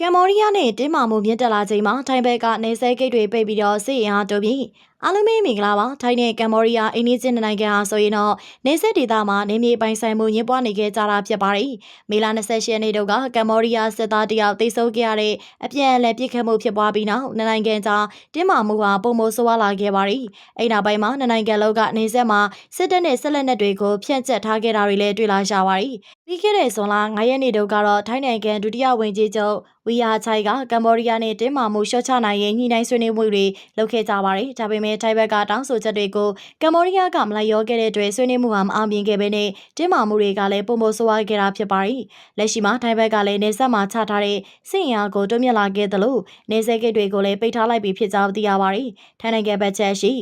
ကမ်ဘောဒီးယားနဲ့တင်းမာမှုမြင့်တက်လာချိန်မှာထိုင်းဘက်ကနေဆဲဂိတ်တွေပိတ်ပြီးတော့စစ်အင်အားတိုးပြီးအားလုံးမင်္ဂလာပါထိုင်းနဲ့ကမ်ဘောဒီးယားအိန္ဒိယနိုင်ငံဟာဆိုရင်တော့နေဆက်ဒေသမှာနေမြေပိုင်ဆိုင်မှုညှိပွားနေခဲ့ကြတာဖြစ်ပါတယ်မေလ28ရက်နေ့တုန်းကကမ်ဘောဒီးယားစစ်သားတယောက်တိတ်ဆုံးခဲ့ရတဲ့အပြန်အလှန်ပစ်ခတ်မှုဖြစ်ပွားပြီးနောက်နိုင်ငံကြားတင်းမာမှုဟာပုံမဆိုးဝါးလာခဲ့ပါတယ်အဲ့နောက်ပိုင်းမှာနိုင်ငံလုံးကနေဆက်မှာစစ်တပ်နဲ့ဆက်လက်နက်တွေကိုဖျက်ချက်ထားခဲ့တာတွေလည်းတွေ့လာရပါတယ်ပြီးခဲ့တဲ့ဇွန်လ9ရက်နေ့တုန်းကတော့ထိုင်းနိုင်ငံဒုတိယဝန်ကြီးချုပ်ဝီယာချိုင်ကကမ်ဘောဒီးယားနဲ့တင်းမာမှုလျှော့ချနိုင်ရေးညှိနှိုင်းဆွေးနွေးမှုတွေလုပ်ခဲ့ကြပါတယ်။ဒါပေမဲ့ထိုင်းဘက်ကတောင်းဆိုချက်တွေကိုကမ်ဘောဒီးယားကမလိုက်လျောခဲ့တဲ့အတွက်ဆွေးနွေးမှုဟာမအောင်မြင်ခဲ့ပေနဲ့တင်းမာမှုတွေကလည်းပုံမဆိုးဝါးခဲ့တာဖြစ်ပါတယ်။လက်ရှိမှာထိုင်းဘက်ကလည်းနေဆက်မှာချထားတဲ့စစ်အင်အားကိုတွန်းမြင့်လာခဲ့သလိုနေဆက်ဂိတ်တွေကိုလည်းပိတ်ထားလိုက်ပြီးဖြစ်ကြောင်းသိရပါတယ်။ထိုင်းနိုင်ငံဘက်ချက်ရှိ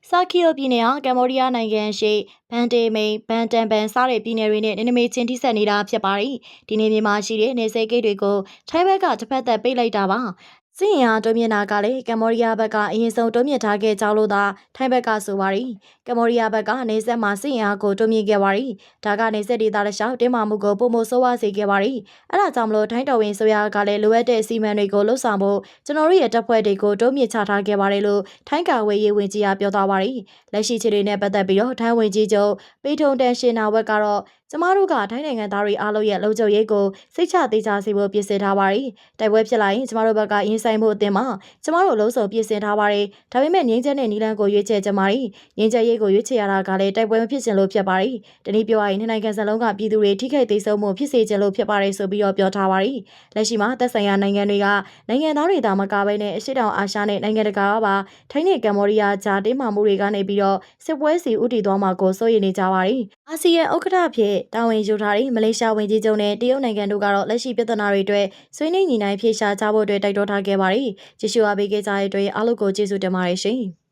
စာကီယိုပြည်နယ်ဟာကမ်ဘောဒီးယားနိုင်ငံရှိဘန်တေမိန်ဘန်တန်ပန်စတဲ့ပြည်နယ်တွေနဲ့နေမေချင်းထိစပ်နေတာဖြစ်ပါတယ်။ဒီနေ့မြန်မာရှိတဲ့နေဆက်ဂိတ်တွေကိုထိုင်းဘက်ကတစ်ဖက်သက်ပိတ်လိုက်တာပါ။စစ်ရင်အားတိုးမြင့်တာကလည်းကမ်ဘောဒီးယားဘက်ကအရင်ဆုံးတိုးမြင့်ထားခဲ့ကြောင်းလို့သာထိုင်းဘက်ကဆိုပါရီကမ်ဘောဒီးယားဘက်ကနေဆက်မှာစစ်ရင်အားကိုတိုးမြင့်ခဲ့ပါရီဒါကနေဆက်ဒေသတစ်လျှောက်တင်းမာမှုကိုပုံမဆိုးဝါးစေခဲ့ပါရီအဲဒါကြောင့်မလို့ထိုင်းတော်ဝင်ဆိုရကလည်းလိုအပ်တဲ့အစီအမံတွေကိုလှုပ်ဆောင်ဖို့ကျွန်တော်တို့ရဲ့တပ်ဖွဲ့တွေကိုတိုးမြင့်ချထားခဲ့ပါတယ်လို့ထိုင်းကာဝေးရေးဝန်ကြီးကပြောသွားပါရီလက်ရှိခြေတွေနဲ့ပတ်သက်ပြီးတော့ထိုင်းဝန်ကြီးချုပ်ပေထုံတန်ရှင်နာဝက်ကတော့ကျမတို့ကထိုင်းနိုင်ငံသားတွေအားလုံးရဲ့လုံခြုံရေးကိုစိတ်ချသေးချစေဖို့ပြင်ဆင်ထားပါရီတိုက်ပွဲဖြစ်လာရင်ကျမတို့ဘက်ကရင်ဆိုင်မှုအသင်းမှာကျမတို့အလုံးစုံပြင်ဆင်ထားပါရီဒါပေမဲ့ငင်းချက်နဲ့နီလန်းကိုရွေးချယ်ကြပါရီငင်းချက်ရေးကိုရွေးချယ်ရတာကလည်းတိုက်ပွဲမဖြစ်ချင်လို့ဖြစ်ပါရီတနည်းပြောရရင်နိုင်ငံစလုံးကပြည်သူတွေထိခိုက်သေးဆုံးမှုဖြစ်စေချင်လို့ဖြစ်ပါရီဆိုပြီးတော့ပြောထားပါရီလက်ရှိမှာသက်ဆိုင်ရာနိုင်ငံတွေကနိုင်ငံသားတွေသာမကဘဲနဲ့အရှေ့တောင်အာရှနဲ့နိုင်ငံတကာကပါထိုင်းနဲ့ကမ်ဘောဒီးယားကြားတင်းမာမှုတွေကနေပြီးတော့စစ်ပွဲစီဥတီသွားမှာကိုစိုးရိမ်နေကြပါရီအာဆီယံဥက္ကဋ္ဌဖြစ်တာဝန်ယူထားတဲ့မလေးရှားဝန်ကြီးချုပ်နဲ့တရုတ်နိုင်ငံတို့ကတော့လက်ရှိပြဿနာတွေအတွက်ဆွေးနွေးညှိနှိုင်းဖြေရှာကြဖို့အတွက်တိုက်တွန်းထားခဲ့ပါတယ်။ကြည့်ရှုအားပေးခဲ့ကြတဲ့အတွက်အားလုံးကိုကျေးဇူးတင်ပါတယ်ရှင်။